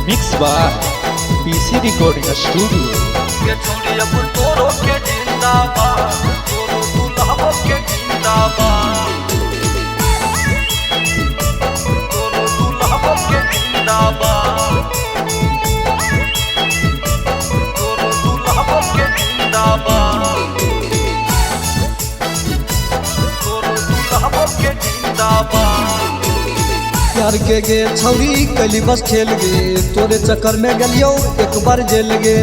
Mixed by PC Recording Studio. के छोड़ी अब तोरो के जिंदाबाद तोरो दुल्हा के जिंदाबाद तोरो दुल्हा के जिंदाबाद तोरो दुल्हा के जिंदाबाद तोरो दुल्हा के जिंदाबाद प्यार के गे छौरी कली बस खेल गे तोरे चक्कर में गलियो एक बार जेल गे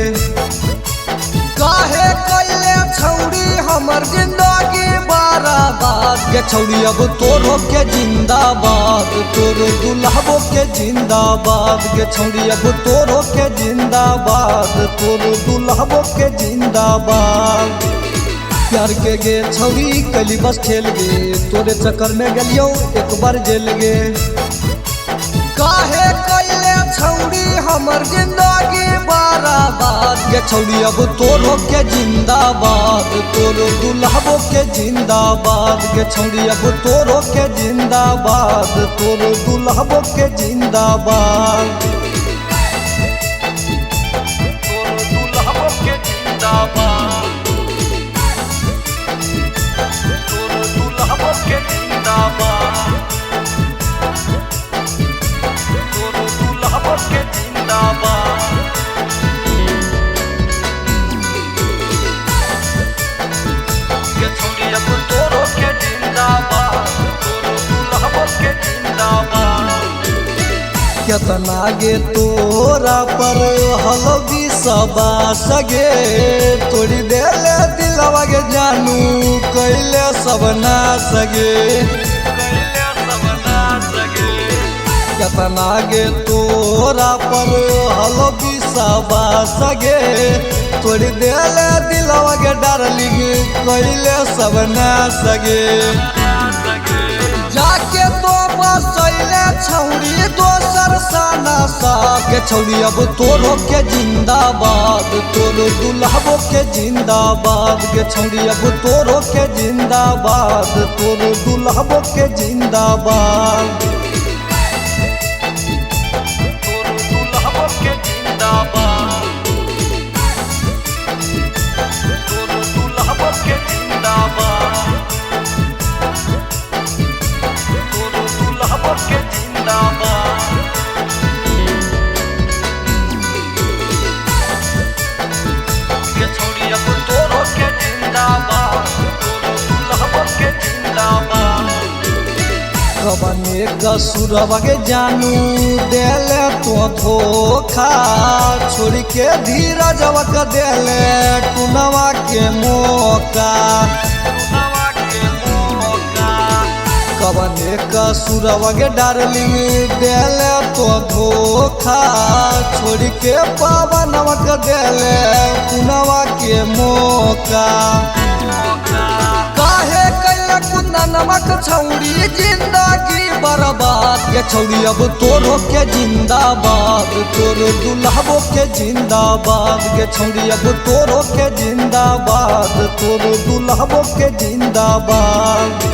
काहे कइले छौरी हमर जिंदगी बर्बाद गे छौरी अब तोरो के जिंदाबाद तोरो दुल्हबो के जिंदाबाद गे छौरी अब तोरो के जिंदाबाद तोरो दुल्हबो के जिंदाबाद प्यार के गे छौरी कली बस खेल गे तोरे चक्कर में गलियो एक बार जेल गे काहे कइले छौरी हमर जिंदगी बर्बाद गे छौरी अब तोरो के जिंदाबाद तोरो दुल्हबो के जिंदाबाद गे छौरी अब तोरो के जिंदाबाद तोरो दुल्हबो के जिंदाबाद तोरो दुल्हा के जिंदाबाद तोरो दुल्हा के जिंदाबाद तोरो दुल्हा के जिंदाबाद के छोड़ी अब तोरो के जिंदाबाद तोरो दुल्हा के जिंदाबाद केतना गे तोरा पर हलवी सबा सगे तोड़ी देले दिलवा गे जानू कइले सब ना सगे कैले सब नाच गे केतना गे तोरा पर हलवी सबा सगे तोड़ी देले दिलवा गे डार्लिंग कइले सब ना सगे जाके तो बसैले छौरी दोसर साना सा के छौरी अब तोरो के जिंदाबाद तोरो दुल्हबो के जिंदाबाद के छौरी अब तोरो के जिंदाबाद तोरो दुल्हबो के जिंदाबाद तोरो दुल्हा के जिंदाबाद तोरो दुल्हा के जिंदाबाद तोरो दुल्हा के जिंदाबाद के छोड़ी अब तोरो के जिंदाबाद तोरो दुल्हा के जिंदाबाद कबने कसुरवा के जानू देले तो धोखा छोड़ के धीरजवा के देले टुनवा के मौका नवा के मौका कबने कसुरवा के डार्लिंग देले तो धोखा छोड़ के पवनवा के देले टुनवा के मौका काहे कैले कुंदा नमक छौरी जिंदगी बर्बाद के छौरी अब तोरो के जिंदाबाद तोरो दुल्हबो के जिंदाबाद के छौरी अब तोरो के जिंदाबाद तोरो दुल्हबो के जिंदाबाद